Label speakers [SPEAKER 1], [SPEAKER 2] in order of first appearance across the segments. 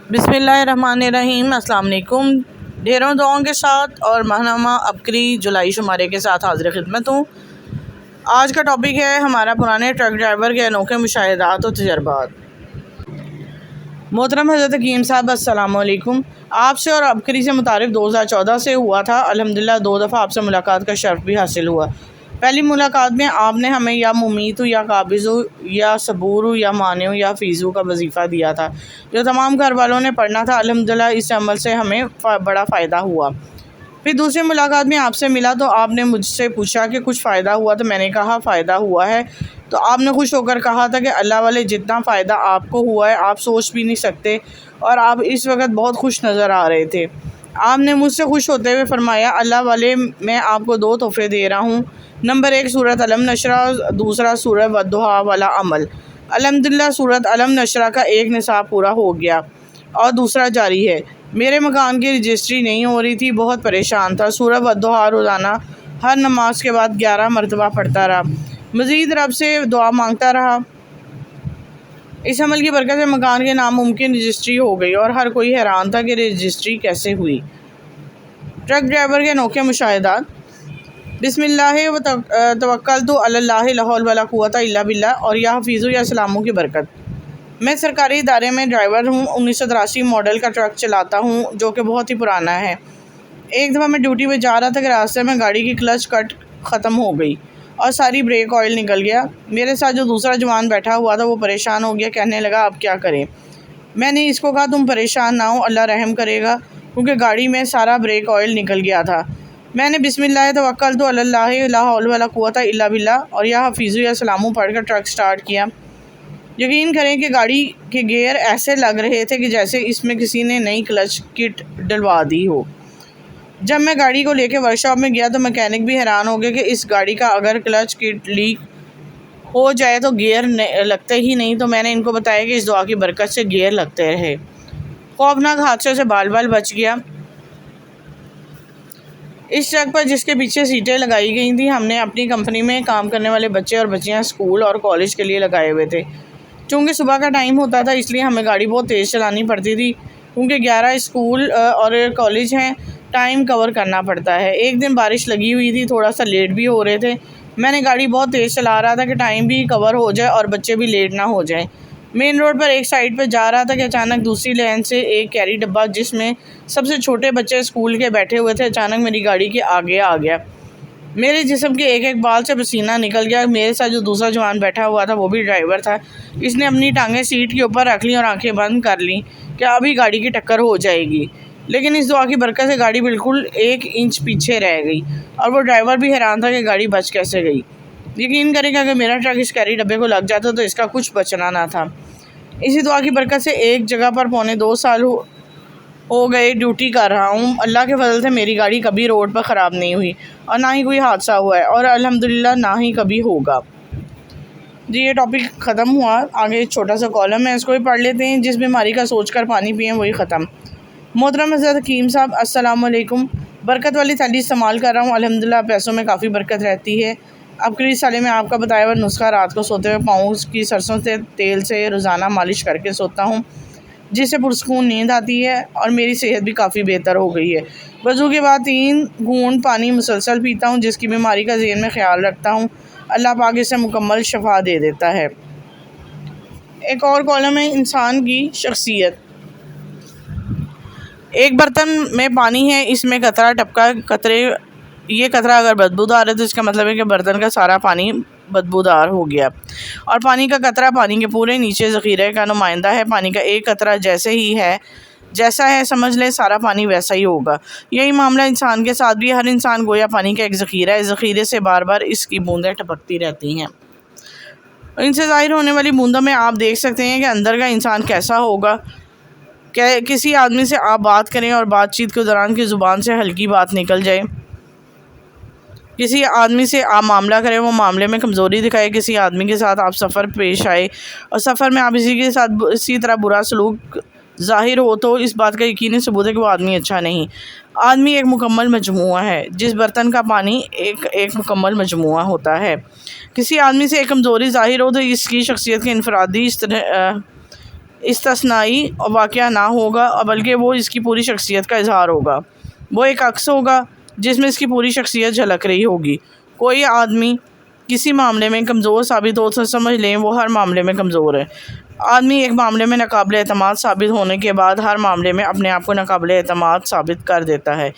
[SPEAKER 1] बिस्मिल्लाहिर्रहमानिर्रहीम। अस्सलाम वालेकुम। ढेरों दुआओं के साथ और माहनामा अबकरी जुलाई शुमारे के साथ हाजिर खिदमत हूँ। आज का टॉपिक है हमारा पुराने ट्रक ड्राइवर के अनोखे मुशाहिदात और तजर्बात। मोहतरम हज़रत हकीम साहब, अस्सलाम वालेकुम। आपसे और अबकरी से मुतारिफ 2014 से हुआ था। अल्हम्दुलिल्लाह 2 दफ़ा आपसे मुलाकात का शर्फ भी हासिल हुआ। पहली मुलाकात में आपने हमें या मुमीतु या काबिज़ु या सबूरु या मानिउ या फ़ीज़ु का वजीफ़ा दिया था, जो तमाम घर वालों ने पढ़ना था। अल्हम्दुलिल्लाह इस अमल से हमें बड़ा फ़ायदा हुआ। फिर दूसरी मुलाकात में आपसे मिला तो आपने मुझसे पूछा कि कुछ फ़ायदा हुआ, तो मैंने कहा फ़ायदा हुआ है। तो आपने खुश होकर कहा था कि अल्लाह वाले, जितना फ़ायदा आपको हुआ है आप सोच भी नहीं सकते, और आप इस वक्त बहुत खुश नज़र आ रहे थे। आपने मुझसे खुश होते हुए फ़रमाया, अल्लाह वाले, मैं आपको 2 तोहफ़े दे रहा हूँ। नंबर 1 सूरत अलम नशरा, दूसरा सूरत वद्दुहा वाला अमल। अल्हम्दुलिल्लाह सूरत अलम नशरा का एक निसाब पूरा हो गया और दूसरा जारी है। मेरे मकान की रजिस्ट्री नहीं हो रही थी, बहुत परेशान था। सूरत वद्दुहा रोज़ाना हर नमाज के बाद 11 मरतबा पढ़ता रहा। मज़ीद रब से दुआ मांगता रहा। इस अमल की बरकत से मकान के नामुमकिन रजिस्ट्री हो गई और हर कोई हैरान था कि रजिस्ट्री कैसे हुई। ट्रक ड्राइवर के अनोखे मुशाहिदात। बिस्मिल्लाह व तवक्कलतु अल्लाह ला हौल वला कुव्वता इल्ला बिल्लाह और या हफीज़ु या सलामों की बरकत। मैं सरकारी इदारे में ड्राइवर हूँ। 1983 मॉडल का ट्रक चलाता हूँ, जो कि बहुत ही पुराना है। एक दफ़ा मैं ड्यूटी पे जा रहा था कि रास्ते में गाड़ी की क्लच कट ख़त्म हो गई और सारी ब्रेक ऑयल निकल गया। मेरे साथ जो दूसरा जवान बैठा हुआ था वो परेशान हो गया, कहने लगा अब क्या करें। मैंने इसको कहा, तुम परेशान ना हो, अल्लाह रहम करेगा, क्योंकि गाड़ी में सारा ब्रेक ऑयल निकल गया था। मैंने बिस्मिल्लाह तवक्कलतु अल्लाह ला हौल वला कुव्वता इल्ला बिल्लाह और या हफीज़ु या सलामू पढ़कर ट्रक स्टार्ट किया। यकीन करें कि गाड़ी के गियर ऐसे लग रहे थे कि जैसे इसमें किसी ने नई क्लच किट डलवा दी हो। जब मैं गाड़ी को लेकर वर्कशॉप में गया तो मैकेनिक भी हैरान हो गया कि इस गाड़ी का अगर क्लच किट लीक हो जाए तो गियर लगते ही नहीं। तो मैंने इनको बताया कि इस दुआ की बरकत से गियर लगते रहे। खौफनाक हादसे से बाल बाल बच गया। इस ट्रक पर जिसके पीछे सीटें लगाई गई थी, हमने अपनी कंपनी में काम करने वाले बच्चे और बच्चियां स्कूल और कॉलेज के लिए लगाए हुए थे। चूँकि सुबह का टाइम होता था, इसलिए हमें गाड़ी बहुत तेज़ चलानी पड़ती थी, क्योंकि 11 स्कूल और कॉलेज हैं, टाइम कवर करना पड़ता है। एक दिन बारिश लगी हुई थी, थोड़ा सा लेट भी हो रहे थे। मैंने गाड़ी बहुत तेज़ चला रहा था कि टाइम भी कवर हो जाए और बच्चे भी लेट ना हो जाएं। मेन रोड पर एक साइड पर जा रहा था कि अचानक दूसरी लेन से एक कैरी डब्बा, जिसमें सबसे छोटे बच्चे स्कूल के बैठे हुए थे, अचानक मेरी गाड़ी के आगे आ गया। मेरे जिस्म के एक एक बाल से पसीना निकल गया। मेरे साथ जो दूसरा जवान बैठा हुआ था वो भी ड्राइवर था। इसने अपनी टांगें सीट के ऊपर रख ली और आंखें बंद कर लीं कि अभी गाड़ी की टक्कर हो जाएगी। लेकिन इस दुआ की बरकत से गाड़ी बिल्कुल 1 इंच पीछे रह गई और वो ड्राइवर भी हैरान था कि गाड़ी बच कैसे गई। यकीन करें कि अगर मेरा ट्रक इस कैरी डब्बे को लग जाता तो इसका कुछ बचना ना था। इसी दुआ की बरकत से एक जगह पर पौने 2 साल हो गए ड्यूटी कर रहा हूँ। अल्लाह के फजल से मेरी गाड़ी कभी रोड पर ख़राब नहीं हुई और ना ही कोई हादसा हुआ है और अल्हम्दुलिल्लाह ना ही कभी होगा। जी, ये टॉपिक ख़त्म हुआ। आगे एक छोटा सा कॉलम है, इसको भी पढ़ लेते हैं। जिस बीमारी का सोचकर पानी पिए वही ख़त्म। मोहतरम हज़रत हकीम साहब, अस्सलाम वालेकुम। बरकत वाली थाली इस्तेमाल कर रहा हूँ। अल्हम्दुलिल्लाह पैसों में काफ़ी बरकत रहती है। अबकरी साले में आपका बताया हुआ नुस्खा रात को सोते हुए पाँव की सरसों से तेल से रोज़ाना मालिश करके सोता हूँ, जिससे पुरसकून नींद आती है और मेरी सेहत भी काफ़ी बेहतर हो गई है। वज़ू के बाद 3 घूंट पानी मुसलसल पीता हूँ, जिसकी बीमारी का ज़हन में ख्याल रखता हूँ। अल्लाह पाक इसे मुकम्मल शफा दे देता है। एक और कॉलम है, इंसान की शख्सियत। एक बर्तन में पानी है, इसमें कतरा टपका, कतरे ये कतरा अगर बदबूदार है तो इसका मतलब है कि बर्तन का सारा पानी बदबूदार हो गया, और पानी का कतरा पानी के पूरे नीचे ज़ख़ीरे का नुमाइंदा है। पानी का एक कतरा जैसा है समझ लें सारा पानी वैसा ही होगा। यही मामला इंसान के साथ भी। हर इंसान गोया पानी का एक ज़ख़ीरा है। ज़ख़ीरे से बार बार इसकी बूंदें टपकती रहती हैं। इनसे ज़ाहिर होने वाली बूंदों में आप देख सकते हैं कि अंदर का इंसान कैसा होगा। किसी आदमी से आप बात करें और बातचीत के दौरान की ज़ुबान से हल्की बात निकल जाए। किसी आदमी से आप मामला करें, वो मामले में कमज़ोरी दिखाए। किसी आदमी के साथ आप सफ़र पेश आए और सफ़र में आप इसी के साथ इसी तरह बुरा सलूक ज़ाहिर हो तो इस बात का यकीनी सबूत है कि वो आदमी अच्छा नहीं। आदमी एक मुकम्मल मजमुआ है, जिस बर्तन का पानी एक मुकम्मल मजमुआ होता है। किसी आदमी से एक कमज़ोरी ज़ाहिर हो तो इसकी शख्सियत के इनफरादी इस्तिस्नाई वाक़या ना होगा, बल्कि वो इसकी पूरी शख्सियत का इजहार होगा। वो एक अक्स होगा जिसमें इसकी पूरी शख्सियत झलक रही होगी। कोई आदमी किसी मामले में कमज़ोर साबित हो तो समझ लें वो हर मामले में कमज़ोर है। आदमी एक मामले में नाकाबिल एतमाद साबित होने के बाद हर मामले में अपने आप को नाकाबिल एतमाद साबित कर देता है।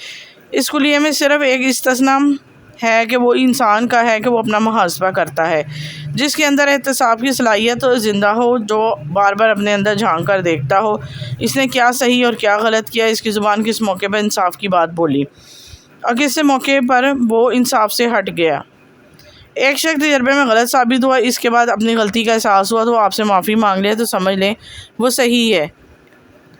[SPEAKER 1] इस कुलिये में सिर्फ़ एक इस्तिस्ना है कि वो इंसान का है कि वो अपना मुहासबा करता है, जिसके अंदर एहतसाब की सलाहियत ज़िंदा हो, जो बार बार अपने अंदर झांक कर देखता हो इसने क्या सही और क्या गलत किया, इसकी ज़ुबान किस मौके पर इंसाफ की बात बोली और किस मौके पर वो इंसाफ से हट गया। एक शख्स तजर्बे में गलत साबित हुआ, इसके बाद अपनी गलती का एहसास हुआ तो आपसे माफ़ी मांग ले तो समझ लें वो सही है।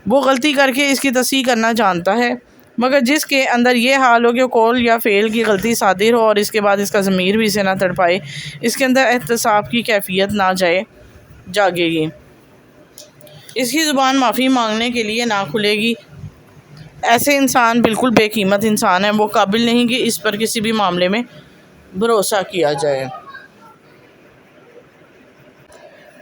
[SPEAKER 1] वो गलती करके इसकी तस्हीह करना जानता है, मगर जिसके अंदर ये हाल हो कि कौल या फ़ेल की गलती सादिर हो और इसके बाद इसका ज़मीर भी इसे ना तड़पाए, इसके अंदर एहतसाब की कैफियत ना जागेगी, इसकी ज़ुबान माफ़ी मांगने के लिए ना खुलेगी। ऐसे इंसान बिल्कुल बेकीमत इंसान है, वो काबिल नहीं कि इस पर किसी भी मामले में भरोसा किया जाए।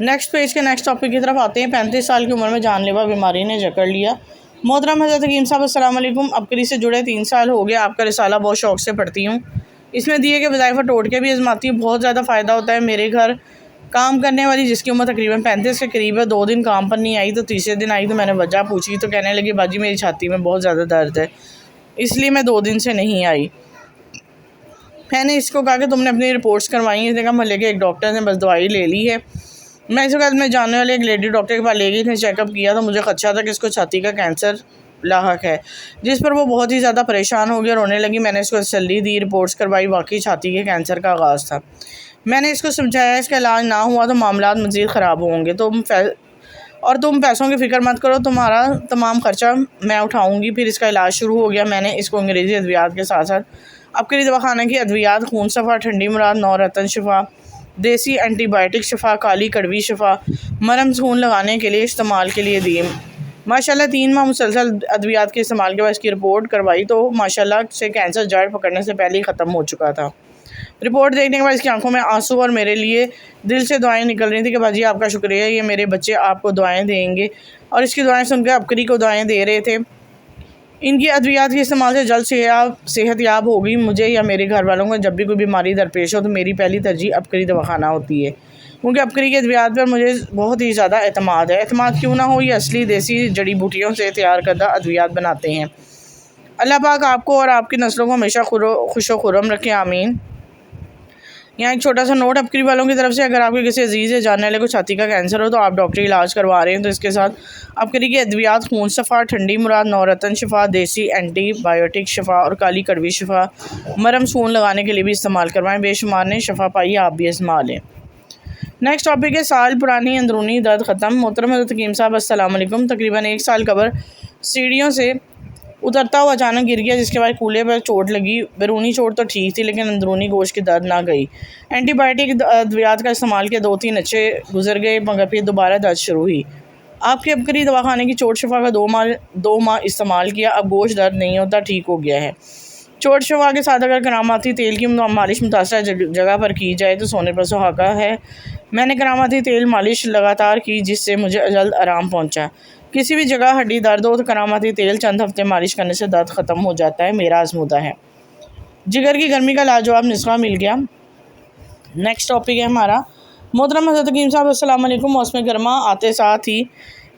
[SPEAKER 1] नेक्स्ट पेज के नेक्स्ट टॉपिक की तरफ आते हैं। 35 साल की उम्र में जानलेवा बीमारी ने जकड़ लिया। मोहतरम हज़रत हकीम साहब अस्सलाम वालेकुम। अबकरी से जुड़े 3 साल हो गए। आपका रिसाला बहुत शौक़ से पढ़ती हूँ। इसमें दिए के वज़ाइफ़ टोटके भी आजमाती हूँ, बहुत ज़्यादा फ़ायदा होता है। मेरे घर काम करने वाली जिसकी उम्र तकरीबन 35 के करीब है 2 दिन काम पर नहीं आई, तो तीसरे दिन आई तो मैंने वजह पूछी तो कहने लगी बाजी मेरी छाती में बहुत ज़्यादा दर्द है, इसलिए मैं 2 दिन से नहीं आई। मैंने इसको कहा कि तुमने अपनी रिपोर्ट्स करवाई। इसने कहा मोहल्ले के एक डॉक्टर ने बस दवाई ले ली है। मैं इसके बाद मैं जानने वाले एक लेडी डॉक्टर के पास ले गई, इसने चेकअप किया तो मुझे खदशा था कि इसको छाती का कैंसर लाहक है, जिस पर वो बहुत ही ज़्यादा परेशान हो गया, रोने लगी। मैंने इसको तसल्ली दी, रिपोर्ट्स करवाई, वाकई छाती के कैंसर का आगाज़ था। मैंने इसको समझाया इसका इलाज ना हुआ तो मामला मज़ीद ख़राब होंगे, तुम पैसों की फ़िक्र मत करो, तुम्हारा तमाम ख़र्चा मैं उठाऊँगी। फिर इसका इलाज शुरू हो गया। मैंने इसको अंग्रेज़ी अद्वियात के साथ साथ अबकरी दवाखाना की अद्वियात, खून शफा, ठंडी मुराद, नौरतन शफा, देसी एंटीबायोटिक शफा, काली कड़वी शफा, मरम खून लगाने के लिए इस्तेमाल के लिए दी। माशाल्लाह 3 माह मुसलसल अद्वियात के इस्तेमाल के बाद इसकी रिपोर्ट करवाई तो माशाल्लाह से कैंसर जड़ पकड़ने से पहले ही ख़त्म हो चुका था। रिपोर्ट देखने के बाद इसकी आंखों में आंसू और मेरे लिए दिल से दुआएं निकल रही थी कि बाजी आपका शुक्रिया, ये मेरे बच्चे आपको दुआएं देंगे। और इसकी दुआएं सुनकर अबकरी को दुआएं दे रहे थे। इनकी अद्वियात के इस्तेमाल से जल्द सेहत याब होगी। मुझे या मेरे घर वालों को जब भी कोई बीमारी दरपेश हो तो मेरी पहली तरजीह अबकरी दवाखाना होती है, क्योंकि अबकरी की अद्वियात पर मुझे बहुत ही ज़्यादा एतमाद है। एतमाद क्यों ना हो, ये असली देसी जड़ी बूटियों से तैयार करदा अद्वियात बनाते हैं। अल्लाह पाक आपको और आपकी नस्लों को हमेशा खुशो खुर्रम रखें, आमीन। यहाँ एक छोटा सा नोट अबकरी वालों की तरफ से, अगर आपके किसी अजीज़ या जानने वाले को छाती का कैंसर हो तो आप डॉक्टरी इलाज करवा रहे हैं तो इसके साथ अबकरी की अद्वियात, खून शफा, ठंडी मुराद, नौरतन शफा, देसी एंटीबायोटिक शफा और काली कड़वी शफा, मरम सून लगाने के लिए भी इस्तेमाल करवाएं। बेशुमार ने शफा पाई, आप भी इस्तेमाल लें। नेक्स्ट टॉपिक है साल पुरानी अंदरूनी दर्द ख़त्म। मोहतरम हज़रत हकीम साहब अस्सलाम वालेकुम। तकरीबन 1 साल कबर सीढ़ियों से उतरता हुआ अचानक गिर गया, जिसके बाद कूल्हे पर चोट लगी। बैरूनी चोट तो ठीक थी लेकिन अंदरूनी गोश्त की दर्द ना गई। एंटीबायोटिक अद्वियात का इस्तेमाल किया, 2-3 अच्छे गुजर गए, मगर फिर दोबारा दर्द शुरू हुई। आपके अबकरी दवाखाने की चोट शफा का 2 माह इस्तेमाल किया, अब गोश्त दर्द नहीं होता, ठीक हो गया है। चोट शफा के साथ अगर करामाती तेल की मालिश मुतासर जगह पर की जाए तो सोने पर सुहागा है। मैंने करामाती तेल मालिश लगातार की, जिससे मुझे जल्द आराम पहुंचा। किसी भी जगह हड्डी दर्द हो तो करामाती तेल चंद हफ्ते मालिश करने से दर्द ख़त्म हो जाता है, मेरा आजमूदा है। जिगर की गर्मी का लाजवाब नुस्खा मिल गया। नेक्स्ट टॉपिक है हमारा। मोहतरम हज़रत हकीम साहब अस्सलाम वालेकुम। मौसम गर्मा आते साथ ही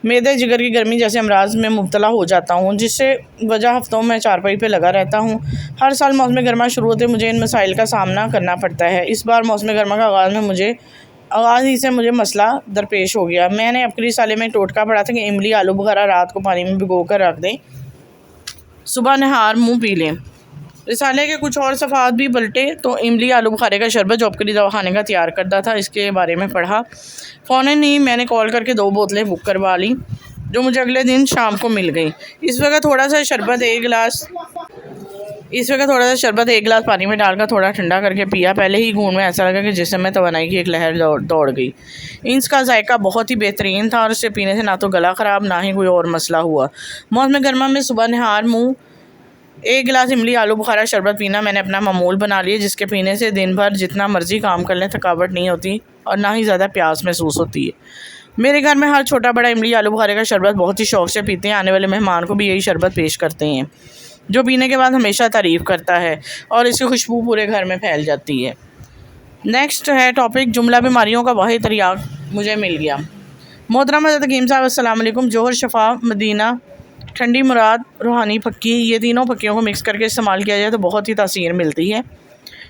[SPEAKER 1] मैदे जिगर की गर्मी जैसे अमराज में मुब्तला हो जाता हूँ, जिससे वजह हफ्तों में चारपाई पे लगा रहता हूँ। हर साल मौसम गर्मा शुरू होते मुझे इन मसाइल का सामना करना पड़ता है। इस बार मौसम गर्मा का आगाज़ ही से मुझे मसला दरपेश हो गया। मैंने अबकरी साले में टोटका पढ़ा था कि इमली आलू बुखारा रात को पानी में भिगो कर रख दें, सुबह नहार मुँह पी लें। रिसाले के कुछ और सफ़ात भी पलटे तो इमली आलू बुखारे का शरबत जो अबकरी दवाखाने का तैयार करता था, इसके बारे में पढ़ा। फ़ौरन ही मैंने कॉल करके 2 बोतलें बुक करवा ली, जो मुझे अगले दिन शाम को मिल गई। इस वक्त थोड़ा सा शरबत एक गिलास पानी में डालकर थोड़ा ठंडा करके पिया। पहले ही घून में ऐसा लगा कि जिस्म में तवानाई की एक लहर दौड़ गई। इसका जायका बहुत ही बेहतरीन था और इसे पीने से ना तो गला ख़राब ना ही कोई और मसला हुआ। मौसम गर्मा में सुबह नहार मुँह 1 गिलास इमली आलू बुखारा शरबत पीना मैंने अपना मामूल बना लिया, जिसके पीने से दिन भर जितना मर्जी काम कर लें थकावट नहीं होती और ना ही ज़्यादा प्यास महसूस होती है। मेरे घर में हर छोटा बड़ा इमली आलू बुखारे का शरबत बहुत ही शौक़ से पीते हैं। आने वाले मेहमान को भी यही शरबत पेश करते हैं, जो पीने के बाद हमेशा तारीफ़ करता है और इसकी खुशबू पूरे घर में फैल जाती है। नेक्स्ट है टॉपिक जुमला बीमारियों का वाहिद तरियाक मुझे मिल गया। मोहतरम हज़रत हकीम साहब अस्सलाम वालेकुम। जोहर, शफा, मदीना, ठंडी मुराद, रूहानी पक्की, ये तीनों पक्कियों को मिक्स करके इस्तेमाल किया जाए तो बहुत ही तासीर मिलती है।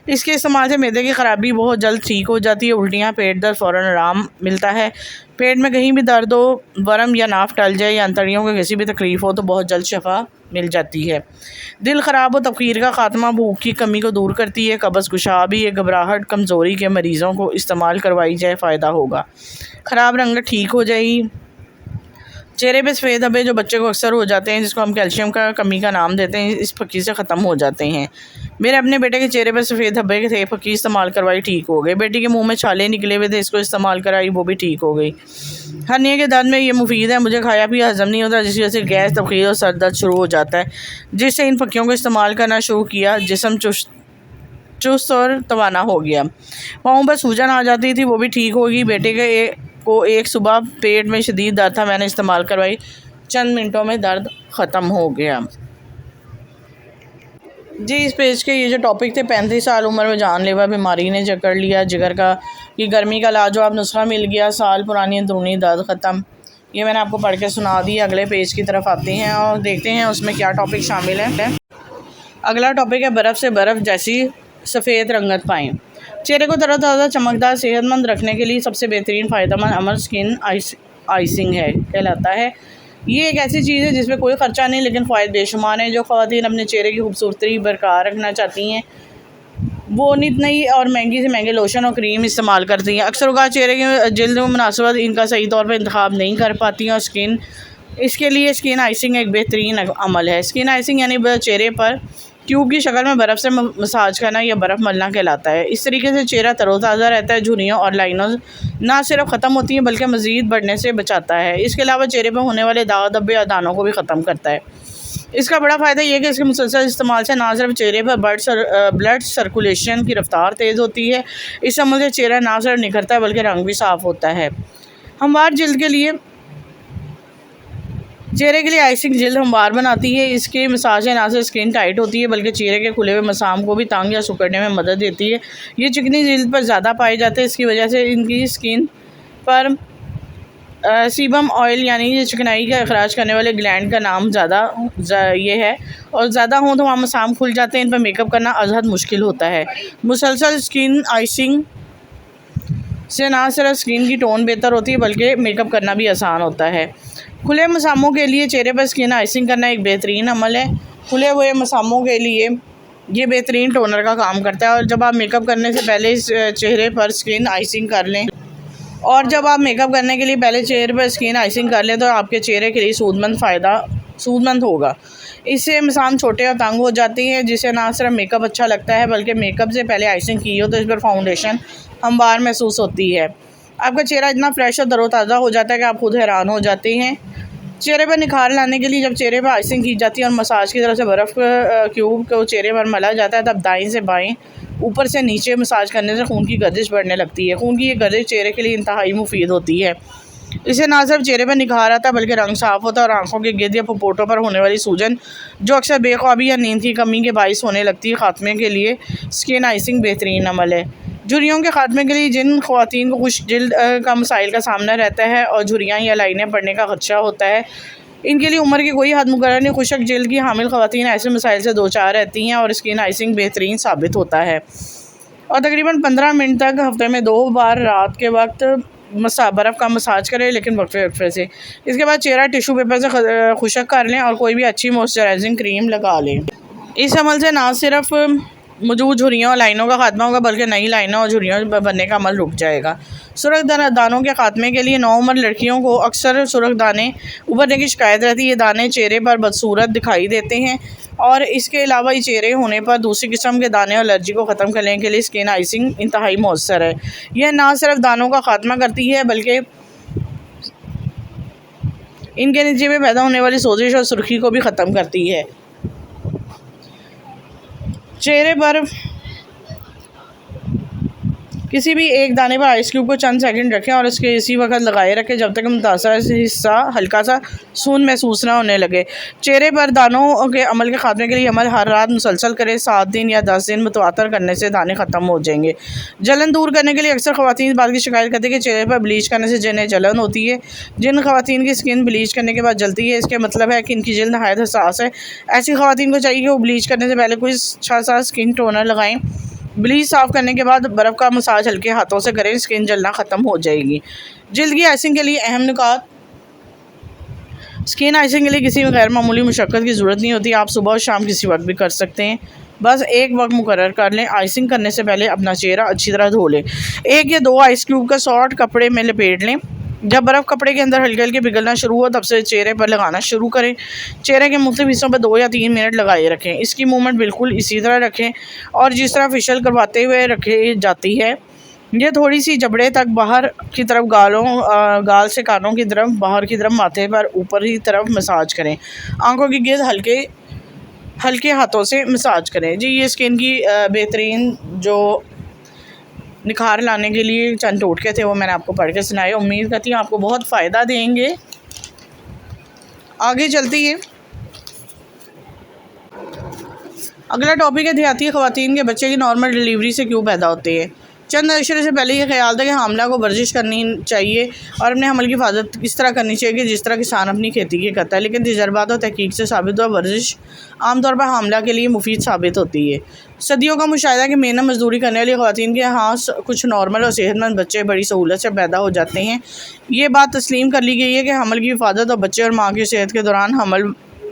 [SPEAKER 1] इसके इस्तेमाल से मैदे की ख़राबी बहुत जल्द ठीक हो जाती है। उल्टियाँ, पेट दर्द फ़ौरन आराम मिलता है। पेट में कहीं भी दर्द हो, वरम या नाफ टल जाए या अंतड़ियों की किसी भी तकलीफ़ हो तो बहुत जल्द शफा मिल जाती है। दिल ख़राब हो, तफ़कीर का ख़ात्मा, भूख की कमी को दूर करती है। कब्ज़, कुशाबी, घबराहट, कमज़ोरी के मरीज़ों को इस्तेमाल करवाई जाए फ़ायदा होगा। ख़राब रंगत ठीक हो जाएगी। चेहरे पे सफ़ेद धब्बे जो बच्चे को अक्सर हो जाते हैं, जिसको हम कैल्शियम का कमी का नाम देते हैं, इस फक्की से ख़त्म हो जाते हैं। मेरे अपने बेटे के चेहरे पर सफ़ेद धब्बे थे, फक्की इस्तेमाल करवाई ठीक हो गए। बेटी के मुंह में छाले निकले हुए थे, इसको इस्तेमाल कराई, वो भी ठीक हो गई। हर्निया के दर्द में ये मुफीद है। मुझे खाया पिया हज़म नहीं होता, जिसकी वजह से गैस, तफ़कीर और सर दर्द शुरू हो जाता है। जिससे इन फक्कियों को इस्तेमाल करना शुरू किया, जिस्म चुस्त और तवाना हो गया। पाँव पर सूजन आ जाती थी, वो भी ठीक होगी। बेटे के को एक सुबह पेट में शदीद दर्द था, मैंने इस्तेमाल करवाई, चंद मिनटों में दर्द ख़त्म हो गया। जी, इस पेज के ये जो टॉपिक थे, 35 साल उम्र में जानलेवा बीमारी ने जकड़ लिया जिगर का, कि गर्मी का लाजवाब नुस्खा मिल गया, साल पुरानी अंदरूनी दर्द ख़त्म। ये मैंने आपको पढ़ के सुना दी। अगले पेज की तरफ आते हैं और देखते हैं उसमें क्या टॉपिक शामिल है। अगला टॉपिक है बर्फ़ से बर्फ़ जैसी सफ़ेद रंगत पाएँ। चेहरे को तरोताज़ा, चमकदार, सेहतमंद रखने के लिए सबसे बेहतरीन फ़ायदेमंद अमल स्किन आइसिंग है कहलाता है। ये एक ऐसी चीज़ है जिसमें कोई ख़र्चा नहीं, लेकिन फ़ायदे बेशुमार हैं। जो ख़वातीन अपने चेहरे की खूबसूरती बरकरार रखना चाहती हैं, वो नित नई और महंगी से महंगे लोशन और क्रीम इस्तेमाल करती हैं। अक्सर उगा चेहरे की जल्द मुनासिबत इनका सही तौर पर इंतखाब नहीं कर पाती हैं और इसके लिए स्किन आइसिंग एक बेहतरीन अमल है। स्किन आइसिंग यानी चेहरे पर ट्यूब की शक्ल में बर्फ़ से मसाज करना या बर्फ़ मलना कहलाता है। इस तरीके से चेहरा तरोताज़ा रहता है। झुर्रियों और लाइनों ना सिर्फ ख़त्म होती हैं बल्कि मज़ीद बढ़ने से बचाता है। इसके अलावा चेहरे पर होने वाले दाग, धब्बे और दानों को भी ख़त्म करता है। इसका बड़ा फ़ायदा ये है कि इसके मुसलसल इस्तेमाल से ना सिर्फ चेहरे पर ब्लड सर्कुलेशन की रफ्तार तेज़ होती है, इस अमल से चेहरा ना सिर्फ निखरता है बल्कि रंग भी साफ़ होता है। हमवार जल्द के लिए चेहरे के लिए आइसिंग जल्द हमवार बनाती है। इसके मसाज से ना सिर्फ स्किन टाइट होती है बल्कि चेहरे के खुले हुए मसाम को भी तंग या सिकुड़ने में मदद देती है। ये चिकनी जल्द पर ज़्यादा पाए जाते हैं, इसकी वजह से इनकी स्किन पर सीबम ऑयल यानी ये चिकनाई का अखराज करने वाले ग्लैंड का नाम ये है, और ज़्यादा हों तो वहाँ मसाम खुल जाते हैं। इन पर मेकअप करना अज़हद मुश्किल होता है। मुसलसल स्किन आइसिंग से ना सिर्फ स्किन की टोन बेहतर होती है बल्कि मेकअप करना भी आसान होता है। खुले मसामों के लिए चेहरे पर स्किन आइसिंग करना एक बेहतरीन अमल है। खुले हुए मसामों के लिए ये बेहतरीन टोनर का काम करता है, और जब आप मेकअप करने से पहले इस चेहरे पर स्किन आइसिंग कर लें तो आपके चेहरे के लिए सूदमंद होगा। इससे मसाम छोटे और तंग हो जाती हैं, जिससे ना सिर्फ मेकअप अच्छा लगता है बल्कि मेकअप से पहले आइसिंग की हो तो इस पर फाउंडेशन हमवार महसूस होती है। आपका चेहरा इतना फ्रेश और तरोताज़ा हो जाता है कि आप खुद हैरान हो जाते हैं। चेहरे पर निखार लाने के लिए जब चेहरे पर आइसिंग की जाती है और मसाज की तरफ से बर्फ़ क्यूब को चेहरे पर मला जाता है, तब दाएं से बाएं, ऊपर से नीचे मसाज करने से खून की गर्दिश बढ़ने लगती है। खून की ये गर्दिश चेहरे के लिए इंतहाई मुफीद होती है। इससे ना सिर्फ चेहरे पर निखार आता है बल्कि रंग साफ़ होता है, और आंखों के गिर्द या पपोटों पर होने वाली सूजन जो अक्सर बेख्वाबी या नींद की कमी के बाइस होने लगती है, ख़ात्मे के लिए स्किन आइसिंग बेहतरीन अमल है। झुर्रियों के ख़ात्मे के लिए जिन ख़वातीन को खुश्क जिल्द का मसाइल का सामना रहता है और झुर्रियाँ या लाइनें पड़ने का खदशा होता है, इनके लिए उम्र की कोई हद मुकर्रर नहीं। खुश्क जिल्द की हामिल ख़वातीन ऐसे मसाइल से दो चार रहती हैं और स्किन आइसिंग बेहतरीन साबित होता है। और तकरीबन 15 मिनट तक हफ्ते में 2 बार रात के वक्त बर्फ़ का मसाज करें, लेकिन वक्फे से। इसके बाद चेहरा टिशू पेपर से खुशक कर लें और कोई भी अच्छी मॉइस्चराइजिंग क्रीम लगा लें। इस अमल से ना सिर्फ मौजूद झुर्रियों और लाइनों का खात्मा होगा बल्कि नई लाइनों और झुर्रियों बनने का अमल रुक जाएगा। सुर्ख दानों के खात्मे के लिए नौउम्र लड़कियों को अक्सर सुर्ख दाने उभरने की शिकायत रहती है। ये दाने चेहरे पर बदसूरत दिखाई देते हैं, और इसके अलावा ये चेहरे होने पर दूसरी किस्म के दाने और एलर्जी को ख़त्म करने के लिए स्किन आइसिंग इंतहाई मौसर है। यह ना सिर्फ दानों का खात्मा करती है बल्कि इनके नीचे में पैदा होने वाली सोजिश और सुर्खी को भी ख़त्म करती है। चेहरे पर किसी भी एक दाने पर आइस क्यूब को चंद सेकंड रखें और इसके इसी वक्त लगाए रखें जब तक मुतासर हिस्सा हल्का सा सून महसूस ना होने लगे। चेहरे पर दानों के अमल के खात्मे के लिए अमल हर रात मुसलसल करें। 7 दिन या 10 दिन मुतवातर करने से दाने ख़त्म हो जाएंगे। जलन दूर करने के लिए अक्सर ख़वातीन इस बात की शिकायत करती है कि चेहरे पर ब्लीच करने से जिन्हें जलन होती है। जिन ख़वातीन की स्किन ब्लीच करने के बाद जलती है, इसके मतलब है कि इनकी जल्द नहायत हसास है। ऐसी ख़वातीन को चाहिए कि वो ब्लीच करने से पहले कोई अच्छा सा स्किन टोनर लगाएं। ब्लीच साफ़ करने के बाद बर्फ़ का मसाज हल्के हाथों से करें, स्किन जलना ख़त्म हो जाएगी। जल्द की आइसिंग के लिए अहम नुकात। स्किन आइसिंग के लिए किसी भी गैर मामूली मुशक्क़त की ज़रूरत नहीं होती। आप सुबह और शाम किसी वक्त भी कर सकते हैं। बस एक वक्त मुकर्रर कर लें। आइसिंग करने से पहले अपना चेहरा अच्छी तरह धो लें। 1 या 2 आइस क्यूब का सॉर्ट कपड़े में लपेट लें। जब बर्फ़ कपड़े के अंदर हल्के हल्के पिघलना शुरू हो तब से चेहरे पर लगाना शुरू करें। चेहरे के मुख्तलिफ हिस्सों पर 2 या 3 मिनट लगाए रखें। इसकी मूवमेंट बिल्कुल इसी तरह रखें और जिस तरह फेशियल करवाते हुए रखी जाती है। ये थोड़ी सी जबड़े तक बाहर की तरफ गाल से कानों की तरफ, बाहर की तरफ, माथे पर ऊपर की तरफ मसाज करें। आंखों की गिर्द हल्के हाथों से मसाज करें। जी, ये स्किन की बेहतरीन जो निखार लाने के लिए चंद टोटके थे वो मैंने आपको पढ़ के सुनाए। उम्मीद करती हूँ आपको बहुत फ़ायदा देंगे। आगे चलती है। अगला टॉपिक है देहाती ख़वातीन के बच्चे की नॉर्मल डिलीवरी से क्यों पैदा होते हैं। चंद अशरे से पहले ये ख्याल था कि हामला को वर्जिश करनी चाहिए और अपने हमल की हिफाजत इस तरह करनी चाहिए कि जिस तरह किसान अपनी खेती की करता है, लेकिन तजर्बात और तहकीक से साबित हुआ वर्जिश आमतौर पर हामला के लिए मुफीद साबित होती है। सदियों का मुशाहिदा कि मेहनत मजदूरी करने वाली ख़वातीन के यहाँ कुछ नॉर्मल और सेहतमंद बच्चे बड़ी सहूलत से पैदा हो जाते हैं। ये बात तस्लीम कर ली गई है कि हमल की हिफाजत और बच्चे और माँ की सेहत के दौरान हमल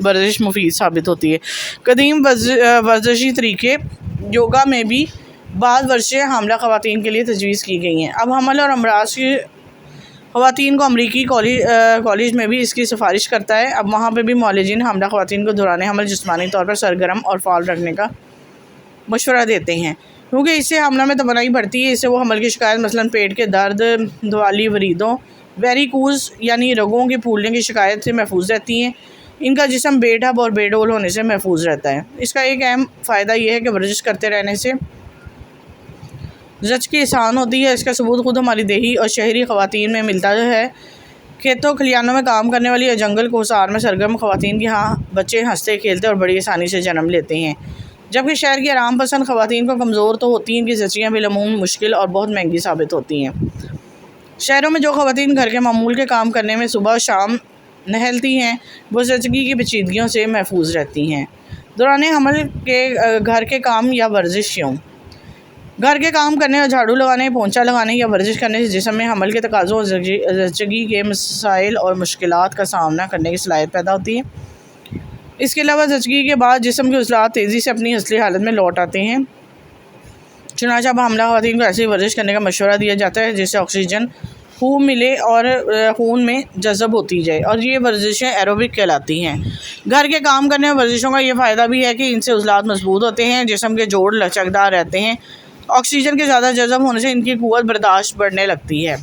[SPEAKER 1] वर्जिश मुफीद साबित होती है। कदीम वर्जिशी तरीके योगा में भी बाद वर्षें हामला ख़वातीन के लिए तजवीज़ की गई हैं। अब हमल और अमराज की ख़वातीन को अमरीकी कॉलेज में भी इसकी सिफारिश करता है। अब वहाँ पर भी मौलजीन हामला ख़वातीन को दौरान हमल जिस्मानी तौर पर सरगर्म और फ़ाल रखने का मशवरा देते हैं, क्योंकि इससे हमला में तवानाई बढ़ती है। इससे वो हमल की शिकायत मसलन पेट के दर्द, दवाली वरीदों, वेरिकूज़ यानी रगों के फूलने की शिकायत से महफूज रहती हैं। इनका जिस्म बेढब और बेडोल होने से महफूज रहता है। इसका एक अहम फ़ायदा यह है कि वर्जिश करते रहने से ज़च्ची आसान होती है। इसका सबूत खुद हमारी देही और शहरी ख़वातीन में मिलता है। खेतों खलियानों में काम करने वाली और जंगल कोसार में सरगर्म ख़वातीन के यहाँ बच्चे हंसते खेलते और बड़ी आसानी से जन्म लेते हैं, जबकि शहर की आराम पसंद ख़वातीन को कमज़ोर तो होती हैं कि ज़च्चियाँ बिलमूम मुश्किल और बहुत महंगी साबित होती हैं। शहरों में जो ख़वातीन घर के मामूल के काम करने में सुबह और शाम नहलती हैं, वो ज़च्ची की पेचीदगियों से महफूज रहती हैं। दौरान हमल के घर के काम या वर्जिश यूँ घर के काम करने और झाड़ू लगाने, पोंछा लगाने या वर्जिश करने से जिस्म में हमल के तकाज़ों और ज़च्ची के मसाइल और मुश्किलात का सामना करने की सलाहियत पैदा होती है। इसके अलावा ज़च्ची के बाद जिस्म के उज़लात तेज़ी से अपनी असली हालत में लौट आते हैं। चुनांचे अब हमला ख़वातीन को ऐसी वर्जिश करने का मशवरा दिया जाता है जिससे ऑक्सीजन खून मिले और खून में जज़ब होती जाए, और ये वर्जिशें एरोबिक कहलाती हैं। घर के काम करने और वर्जिशों का ये फ़ायदा भी है कि इनसे उज़लात मजबूत होते हैं, जिस्म के जोड़ लचकदार रहते हैं। ऑक्सीजन के ज़्यादा जज़ब होने से इनकी क़ुव्वत बर्दाश्त बढ़ने लगती है।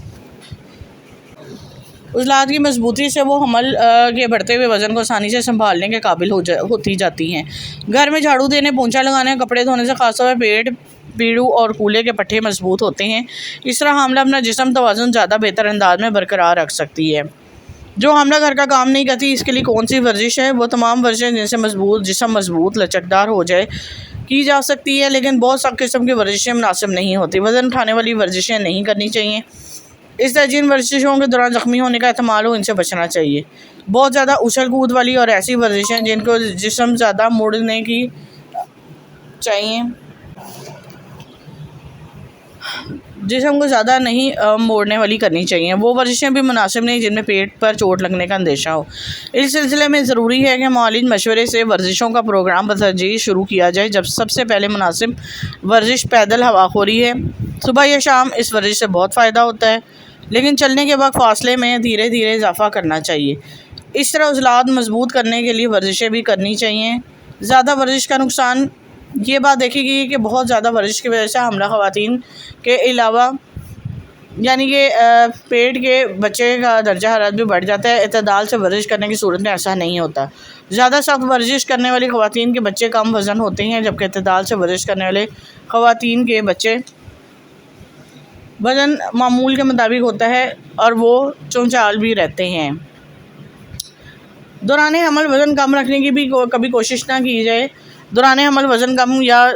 [SPEAKER 1] उज़लात की मजबूती से वो हमल के बढ़ते हुए वज़न को आसानी से संभालने के काबिल होती जाती हैं। घर में झाड़ू देने, पोंछा लगाने, कपड़े धोने से खासतौर पर पेट, पीड़ू और कूल्हे के पट्टे मजबूत होते हैं। इस तरह हामला अपना जिस्म तवाज़ुन ज़्यादा बेहतर अंदाज में बरकरार रख सकती है। जो हामला घर का काम नहीं करती, इसके लिए कौन सी वर्जिश है? वो तमाम वर्जिशें जिनसे जिस्म मजबूत लचकदार हो जाए की जा सकती है, लेकिन बहुत सब किस्म की वर्जिशें मुनासिब नहीं होती। वज़न उठाने वाली वर्जिशें नहीं करनी चाहिए। इस तरह जिन वर्जिशों के दौरान ज़ख्मी होने का एहतमाल हो, इनसे बचना चाहिए। बहुत ज़्यादा उछल कूद वाली और ऐसी वर्जिशें जिनको जिस्म ज़्यादा मुड़ने की चाहिए, जिस्म को ज़्यादा नहीं मोड़ने वाली करनी चाहिए। वो वर्जिशें भी मुनासिब नहीं जिनमें पेट पर चोट लगने का अंदेशा हो। इस सिलसिले में ज़रूरी है कि मालिज मशवरे से वर्जिशों का प्रोग्राम बतरजीह शुरू किया जाए। जब सबसे पहले मुनासिब वर्जिश पैदल हवाखोरी है। सुबह या शाम इस वर्जिश से बहुत फ़ायदा होता है, लेकिन चलने के वक्त फ़ासले में धीरे धीरे इजाफ़ा करना चाहिए। इस तरह उज़लात मजबूत करने के लिए वर्जिशें भी करनी चाहिए। ज़्यादा वर्जिश का नुकसान ये बात देखी गई कि बहुत ज़्यादा वर्जिश की वजह से हमला ख़वातीन के अलावा यानी कि पेट के बच्चे का दर्जा हरारत भी बढ़ जाता है। इत्तेदाल से वर्जिश करने की सूरत में ऐसा नहीं होता। ज़्यादा सख्त वर्जिश करने वाली ख़वातीन के बच्चे कम वज़न होते हैं, जबकि इत्तेदाल से वर्जिश करने वाले ख़वातीन के बच्चे वज़न मामूल के मुताबिक होता है और वो चौंचाल भी रहते हैं। दौरान हमल वज़न कम रखने की भी कभी कोशिश ना की जाए। दौरान हमल वज़न कम या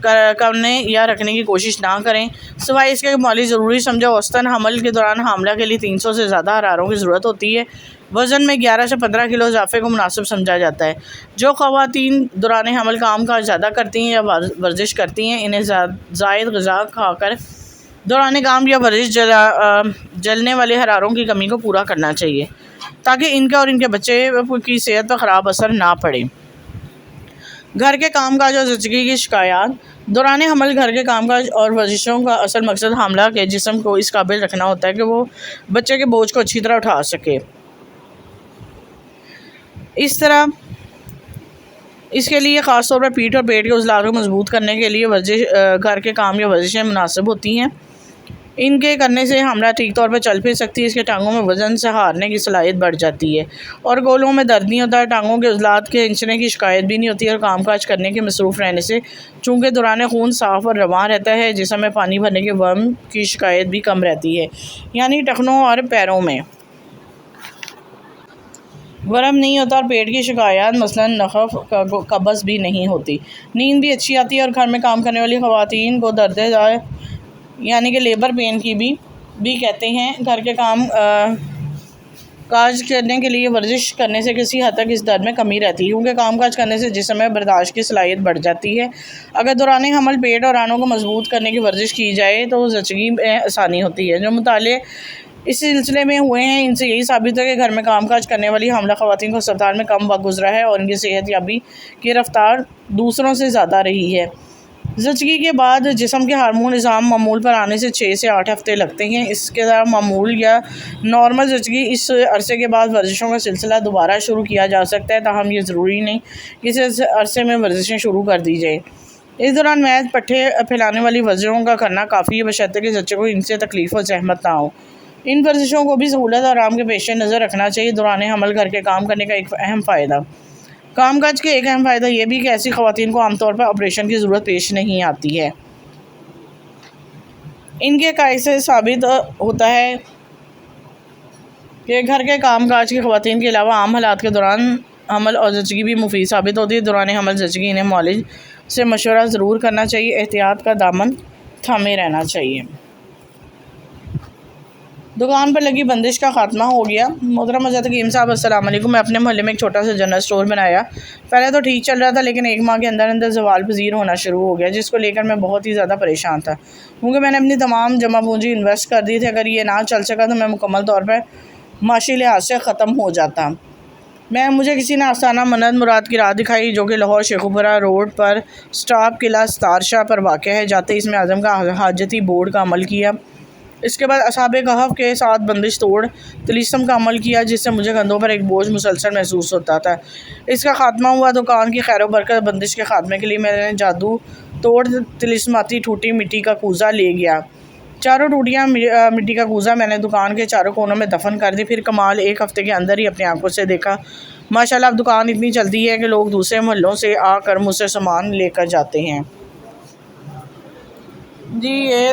[SPEAKER 1] करने या रखने की कोशिश ना करें, सिवाय इसके कि मौलिक ज़रूरी समझा। औसतन हमल के दौरान हामला के लिए 300 से ज़्यादा हरारों की ज़रूरत होती है। वज़न में 11 से 15 किलो इजाफे को मुनासिब समझा जाता है। जो ख़वातीन दौरान हमल काम काज ज़्यादा करती हैं या वर्जिश करती हैं, इन्हें ज़ायद ग़िज़ा खाकर दौरान काम या वर्जिश जलने वाले हरारों की कमी को पूरा करना चाहिए, ताकि इनका और इनके बच्चे की सेहत पर ख़राब असर ना पड़े। घर के कामकाज और ज़िंदगी की शिकायत। दौरान हमल घर के कामकाज और वर्जिशों का असल मकसद हामला के जिस्म को इस काबिल रखना होता है कि वो बच्चे के बोझ को अच्छी तरह उठा सके। इसके लिए ख़ास तौर पर पीठ और पेट के उज़लात को मजबूत करने के लिए वर्जिश घर के काम या वर्जिशें मुनासिब होती हैं। इनके करने से हामला ठीक तौर पर चल फिर सकती है। इसके टांगों में वज़न से हारने की सलाहियत बढ़ जाती है और गोलों में दर्द नहीं होता है। टांगों के उज़लात के खींचने की शिकायत भी नहीं होती है और कामकाज करने के मसरूफ़ रहने से चूँकि दौरान खून साफ़ और रवां रहता है, जिस्म में पानी भरने के वर्म की शिकायत भी कम रहती है, यानी टखनों और पैरों में वर्म नहीं होता और पेट की शिकायत मसलन नखफ कब्ज़ भी नहीं होती। नींद भी अच्छी आती है और घर में काम करने वाली ख़वातीन को दर्द यानी कि लेबर पेन की भी कहते हैं। घर के काम काज करने के लिए वर्जिश करने से किसी हद तक इस दर्द में कमी रहती है, क्योंकि काम काज करने से जिस्म में बर्दाश्त की सलाहियत बढ़ जाती है। अगर दौरान हमल पेट और रानों को मजबूत करने की वर्जिश की जाए तो ज़चगी में आसानी होती है। जो मुताले इस सिलसिले में हुए हैं, इनसे यही साबित है कि घर में कामकाज करने वाली हामला ख़वातीन को अस्पताल में कम वक्त गुजरा है और इनकी सेहत याबी की रफ्तार दूसरों से ज़्यादा रही है। ज़चगी के बाद जिस्म के हार्मोन निज़ाम मामूल पर आने से 6 से 8 हफ़्ते लगते हैं। इसके साथ मामूल या नॉर्मल ज़चगी इस अरसे के बाद वर्जिशों का सिलसिला दोबारा शुरू किया जा सकता है, ताहम ये ज़रूरी नहीं कि इस अरसे में वर्जिशें शुरू कर दी जाए। इस दौरान महज पट्ठे फैलाने वाली वर्जिशों का करना काफ़ी है, बशर्ते कि बच्चे को इनसे तकलीफ़ और ज़हमत ना हो। इन वर्जिशों को भी सहूलत और आराम के पेश नज़र रखना चाहिए। दौरान हमल घर के काम करने का एक अहम फ़ायदा कामकाज के एक अहम फ़ायदा यह भी कि ऐसी ख़वातीन को आमतौर पर ऑपरेशन की ज़रूरत पेश नहीं आती है। इनके कायद से साबित होता है कि घर के कामकाज की ख़वातीन के अलावा आम हालात के दौरान हमल और ज़चगी भी मुफीद साबित होती है। दौरान हमल ज़चगी इन्हें मौलिज से मशवरा ज़रूर करना चाहिए, एहतियात का दामन थामे रहना चाहिए। दुकान पर लगी बंदिश का ख़ात्मा हो गया। मोहतरम हज़रत हकीम साहब अस्सलाम वालेकुम। मैं अपने मोहल्ले में एक छोटा सा जनरल स्टोर बनाया। पहले तो ठीक चल रहा था, लेकिन 1 माह के अंदर अंदर ज़वाल पज़ीर होना शुरू हो गया, जिसको लेकर मैं बहुत ही ज़्यादा परेशान था, क्योंकि मैंने अपनी तमाम जमा पूंजी इन्वेस्ट कर दी थी। अगर ये ना चल सका तो मैं मुकम्मल तौर पर माशी लिहाज से ख़त्म हो जाता। मुझे किसी ने आस्थाना मन्नत मुराद की राह दिखाई, जो कि लाहौर शेखुपुरा रोड पर स्टाफ किला सतारशाह पर वाक़ है। जाते इसमें आज़म का हाजती बोर्ड का अमल किया। इसके बाद असहाबे कहफ के साथ बंदिश तोड़ तिलिस्म का अमल किया, जिससे मुझे कंधों पर एक बोझ मुसलसल महसूस होता था। इसका ख़ात्मा हुआ। दुकान की खैर बरकत बंदिश के ख़ात्मे के लिए मैंने जादू तोड़ तिलिस्माती टूटी मिट्टी का कूज़ा ले गया। चारों टूटियाँ मिट्टी का कूज़ा मैंने दुकान के चारों कोनों में दफन कर दी। फिर कमाल 1 हफ़्ते के अंदर ही अपनी आंखों से देखा। माशाल्लाह अब दुकान इतनी चलती है कि लोग दूसरे मोहल्लों से आकर मुझसे सामान लेकर जाते हैं। जी, ये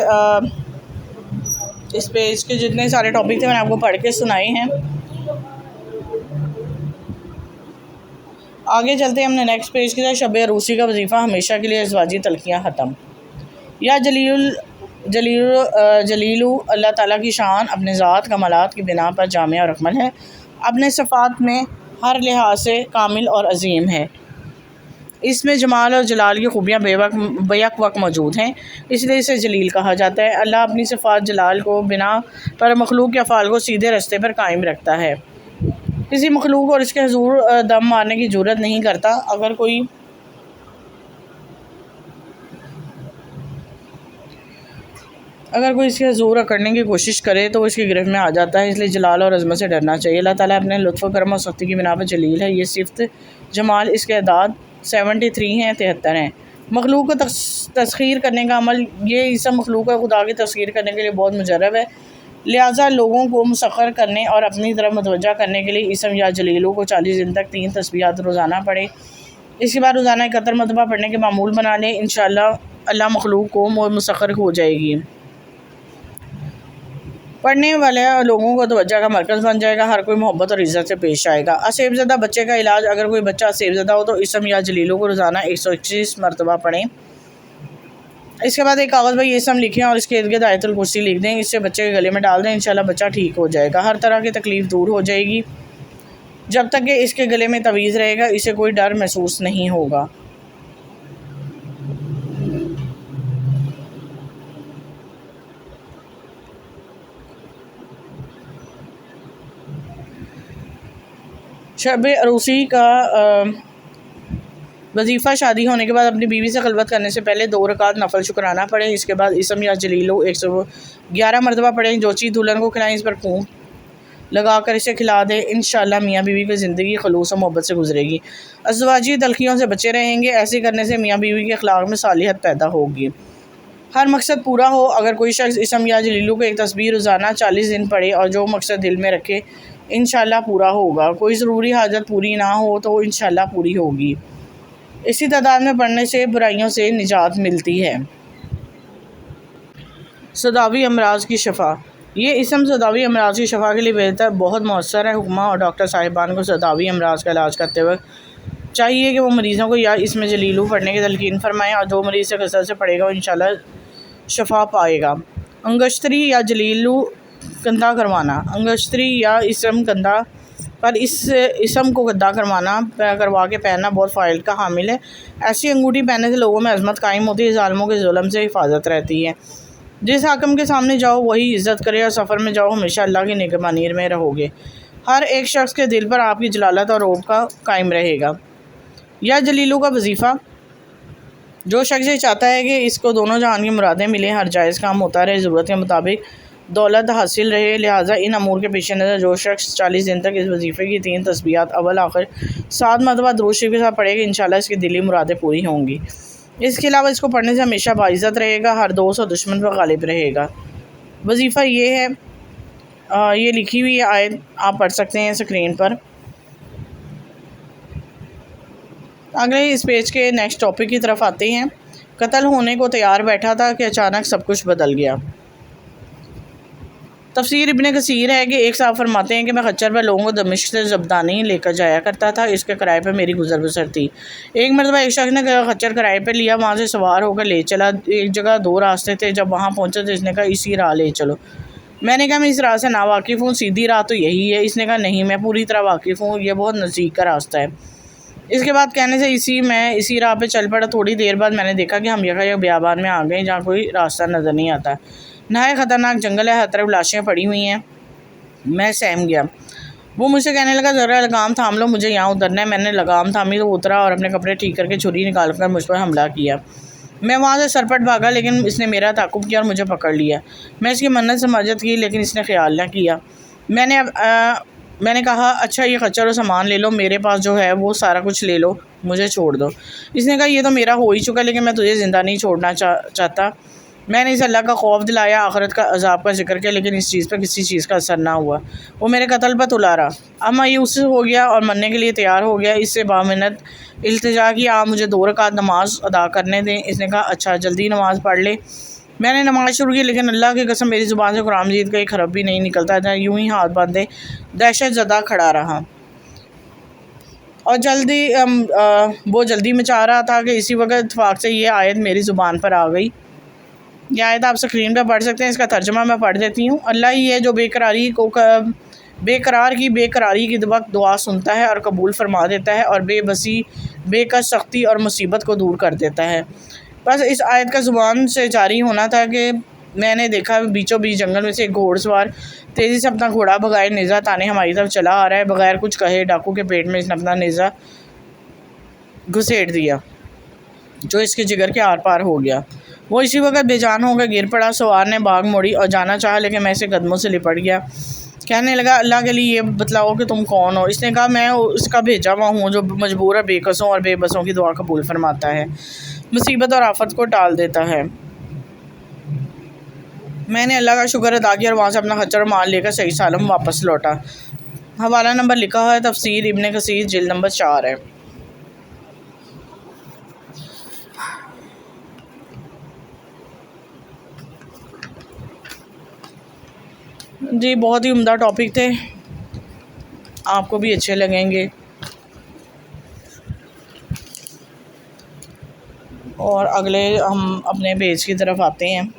[SPEAKER 1] इस पेज के जितने सारे टॉपिक थे मैंने आपको पढ़ के सुनाए हैं। आगे चलते हैं हमने नेक्स्ट पेज की तरफ। शब अरूसी का वजीफ़ा हमेशा के लिए अज़वाजी तलखियाँ ख़त्म। या जलीलु अल्लाह ताला की शान अपने ज़ात कमालात की बिना पर जामिया और अकमल है। अपने सिफ़ात में हर लिहाज से कामिल और अज़ीम है। इसमें जमाल और जलाल की खूबियाँ बेक वक्त मौजूद हैं, इसलिए इसे जलील कहा जाता है। अल्लाह अपनी सिफ़ात जलाल को बिना पर मखलूक के अफ़ाल को सीधे रास्ते पर कायम रखता है। किसी मखलूक और इसके हुज़ूर दम मारने की ज़रूरत नहीं करता। अगर कोई इसके हुज़ूर अकड़ने की कोशिश करे तो वो इसकी गिरफ्त में आ जाता है। इसलिए जलाल और अज़मत से डरना चाहिए। अल्लाह ताला अपने लुत्फ़ करम और सख्ती की बिना पर जलील है। ये सिफ़त जमाल इसके अदाद 73 हैं, 73 हैं। मखलूक को तस्ख़ीर करने का अमल, ये इसम मखलूक को खुदा की तस्ख़ीर करने के लिए बहुत मुजर्रब है। लिहाजा लोगों को मुसख़्ख़र करने और अपनी तरफ मुतवज्जा करने के लिए इसम या जलीलों को 40 दिन तक 3 तस्बीहात रोज़ाना पढ़े। इसके बाद रोज़ाना 71 मरतबा पढ़ने के मामूल बना लें। इंशाअल्लाह अल्लाह मखलूक को मुसख़्ख़र हो जाएगी। पढ़ने वाले लोगों को तवज्जो का मरकज़ बन जाएगा, हर कोई मोहब्बत और इज़्ज़त से पेश आएगा। असेबज़दा बच्चे का इलाज, अगर कोई बच्चा असेबज़दा हो तो इसम या जलीलों को रोज़ाना 121 मरतबा पढ़ें। इसके बाद एक कागज़ पर ये इसम लिखें और इसके इर्द गिर्द आयतुल कुर्सी लिख दें, इससे बच्चे के गले में डाल दें, इंशाल्लाह बच्चा ठीक हो जाएगा, हर तरह की तकलीफ़ दूर हो जाएगी। जब तक कि इसके गले में तवीज़ रहेगा इसे कोई डर महसूस नहीं होगा। शब अरूसी का वजीफ़ा, शादी होने के बाद अपनी बीवी से खलवत करने से पहले 2 रकात नफल शुक्राना पढ़ें। इसके बाद इसम या जलीलो 111 मरतबा पढ़ें। जो चीज़ दुल्हन को खिलाएं इस पर फूंक लगा कर इसे खिला दें, इंशाअल्लाह मियाँ बीवी की ज़िंदगी खलूस और मोहब्बत से गुजरेगी। अज़वाजी तलखियों से बचे रहेंगे। ऐसे करने से मियाँ बीवी के अखलाक में सालिहत पैदा होगी, हर मकसद पूरा हो। अगर कोई शख्स इसम या जलीलू को एक तस्बीह रोज़ाना 40 दिन पढ़े और जो मकसद दिल में रखे इंशाअल्लाह पूरा होगा। कोई ज़रूरी हाजत पूरी ना हो तो इंशाअल्लाह पूरी होगी। इसी तादाद में पढ़ने से बुराइयों से निजात मिलती है। सदावी अमराज की शफ़ा, ये इसम सदावी अमराज की शफ़ा के लिए बेहतर बहुत मौसर है। हुक्मा और डॉक्टर साहिबान को सदावी अमराज का इलाज करते वक्त चाहिए कि वो मरीज़ों को या इसमें जलीलू पढ़ने की तलकीन फरमाएँ और जो मरीज़ से कसरत से पढ़ेगा वो इंशाअल्लाह शफ़ा पाएगा। अंगश्तरी या जलीलू कंधा करवाना, अंगश्तरी या इसम कंधा पर इस इसम को गद्दा करवा के पहनना बहुत फ़ाइल का हामिल है। ऐसी अंगूठी पहनने से लोगों में अज़मत कायम होती है, ज़ालिमों के जुल्म से हिफाजत रहती है। जिस हाकिम के सामने जाओ वही इज़्ज़त करे और सफ़र में जाओ हमेशा अल्लाह की निगरानी में रहोगे। हर एक शख्स के दिल पर आपकी जलालत और रौब का कायम रहेगा। या जलीलू का वजीफ़ा, जो शख्स ये चाहता है कि इसको दोनों जहान की मुरादें मिलें, हर जायज़ काम होता रहे, ज़रूरत के मुताबिक दौलत हासिल रहे, लिहाजा इन अमूर के पेश नज़र जो शख्स 40 दिन तक इस वजीफ़े की 3 तस्बीहात अव्वल आखिर 7 मरतबा दुरूद शरीफ के साथ पढ़ेगा, इंशाअल्लाह इसकी दिली मुरादें पूरी होंगी। इसके अलावा इसको पढ़ने से हमेशा बाइज़्ज़त रहेगा, हर दोस्त और दुश्मन पर गालिब रहेगा। वजीफ़ा ये है, ये लिखी हुई आयत आप पढ़ सकते हैं स्क्रीन पर। अगले इस पेज के नेक्स्ट टॉपिक की तरफ आते हैं। कत्ल होने को तैयार बैठा था कि अचानक सब कुछ बदल गया। तफसीर इब्ने कसीर है कि एक साहब फरमाते हैं कि मैं खच्चर पर लोगों को दमिश्क से ज़ब्दानी लेकर जाया करता था, इसके किराए पर मेरी गुजर बसर थी। एक मरतबा एक शख्स ने खच्चर किराए पर लिया, वहाँ से सवार होकर ले चला। एक जगह 2 रास्ते थे, जब वहाँ पहुँचा तो इसने कहा इसी राह ले चलो। मैंने कहा मैं इस राह से ना वाकिफ़ हूँ, सीधी राह तो यही है। इसने कहा नहीं, मैं पूरी तरह वाकिफ़ हूँ, ये बहुत नज़दीक का रास्ता है। इसके बाद कहने से इसी राह पे चल पड़ा। थोड़ी देर बाद मैंने देखा कि हम यका बियाबान में आ गए जहाँ कोई रास्ता नज़र नहीं आता। नहाय ख़तरनाक जंगल है, हर तरफ लाशें पड़ी हुई हैं। मैं सहम गया। वो मुझसे कहने लगा ज़रा लगाम थाम लो, मुझे यहाँ उतरना है। मैंने लगाम थामी तो उतरा और अपने कपड़े ठीक करके छुरी निकाल कर मुझ पर हमला किया। मैं वहाँ से सरपट भागा, लेकिन इसने मेरा ताक़ुब किया और मुझे पकड़ लिया। मैं इसकी मन्नत से मदद की, लेकिन इसने ख्याल न किया। मैंने कहा अच्छा ये खच्चर और सामान ले लो, मेरे पास जो है वो सारा कुछ ले लो, मुझे छोड़ दो। इसने कहा ये तो मेरा हो ही चुका, लेकिन मैं तुझे ज़िंदा नहीं छोड़ना चाहता। मैंने इस अल्लाह का खौफ दिलाया, आखिरत का अजाब का जिक्र किया, लेकिन इस चीज़ पर किसी चीज़ का असर ना हुआ। वो मेरे कत्ल पर तुला रहा। अब मायूस हो गया और मरने के लिए तैयार हो गया। इससे बामिन्नत इल्तिजा की, आप मुझे 2 रकात नमाज अदा करने दें। इसने कहा अच्छा जल्दी नमाज़ पढ़ ले। मैंने नमाज़ शुरू की, लेकिन अल्लाह की कसम मेरी ज़ुबान से कुरान मजीद का एक हरफ भी नहीं निकलता था। यूं ही हाथ बांधे दहशत ज़दा खड़ा रहा और वो जल्दी मचा रहा था कि इसी वक्त इत्तेफाक से ये आयत मेरी ज़ुबान पर आ गई। यह आयत आप स्क्रीन पर पढ़ सकते हैं, इसका तर्जुमा मैं पढ़ देती हूँ। अल्लाह ही है जो बेकरारी की वक्त दुआ सुनता है और कबूल फरमा देता है और बेबसी, बेकस, सख्ती और मुसीबत को दूर कर देता है। बस इस आयत का ज़ुबान से जारी होना था कि मैंने देखा बीचों बीच जंगल में से एक घोड़सवार तेज़ी से अपना घोड़ा भगाए नेज़ा ताने हमारी तरफ चला आ रहा है। बगैर कुछ कहे डाकू के पेट में इसने अपना नेज़ा घुसेड़ दिया, जो इसके जिगर के आर पार हो गया। वो इसी वक्त बेजान होकर गिर पड़ा। सवार ने बाग मोड़ी और जाना चाहा, लेकिन मैं इसे कदमों से लिपट गया। कहने लगा अल्लाह के लिए ये बतलाओ कि तुम कौन हो। इसने कहा मैं उसका भेजा हुआ हूँ जो मजबूर और बेकसों और बेबसों की दुआ कबूल फरमाता है, मुसीबत और आफत को टाल देता है। मैंने अल्लाह का शुक्र अदा किया और वहाँ से अपना खच्चर माल लेकर सही सालम वापस लौटा। हवाला नंबर लिखा हुआ है तफसीर इब्ने कसीर जिल्द नंबर 4 है। जी बहुत ही उम्दा टॉपिक थे, आपको भी अच्छे लगेंगे। और अगले हम अपने पेज की तरफ आते हैं।